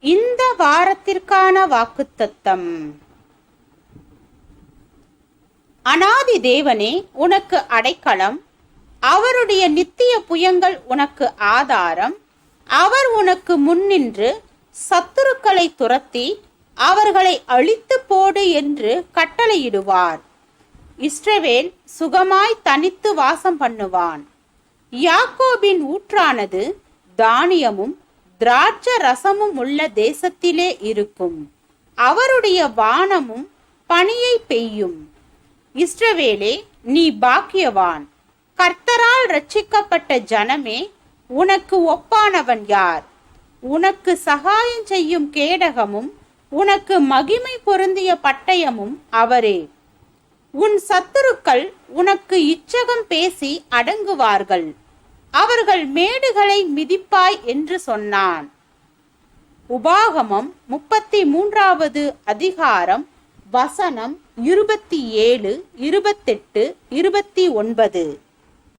இந்த வாரத்திற்கான வாக்குத்தத்தம். அநாதி தேவனே உனக்கு அடைக்கலம், அவருடைய நித்திய புயங்கள் உனக்கு ஆதாரம். அவர் உனக்கு முன்னின்று சத்துருக்களை துரத்தி அவர்களை அழித்து போடு என்று கட்டளையிடுவார். இஸ்ரவேல் சுகமாய் தனித்து வாசம் பண்ணுவான். யாக்கோபின் ஊற்றானது தானியமும் திராட்ச ரசமும் உள்ள தேசத்திலே இருக்கும். அவருடைய வானமும் பனியை பெய்யும். இஸ்ரவேலே, நீ பாக்கியவான். கர்த்தரால் ரட்சிக்கப்பட்ட ஜனமே, உனக்கு ஒப்பானவன் யார்? உனக்கு சகாயம் செய்யும் கேடகமும் உனக்கு மகிமை பொருந்திய பட்டயமும் அவரே. உன் சத்துருக்கள் உனக்கு இச்சகம் பேசி அடங்குவார்கள். அவர்கள் மேடுகளை மிதிப்பாய் என்று சொன்னான். உபாகமம் 33வது அதிகாரம் வசனம் 27, 28, 29.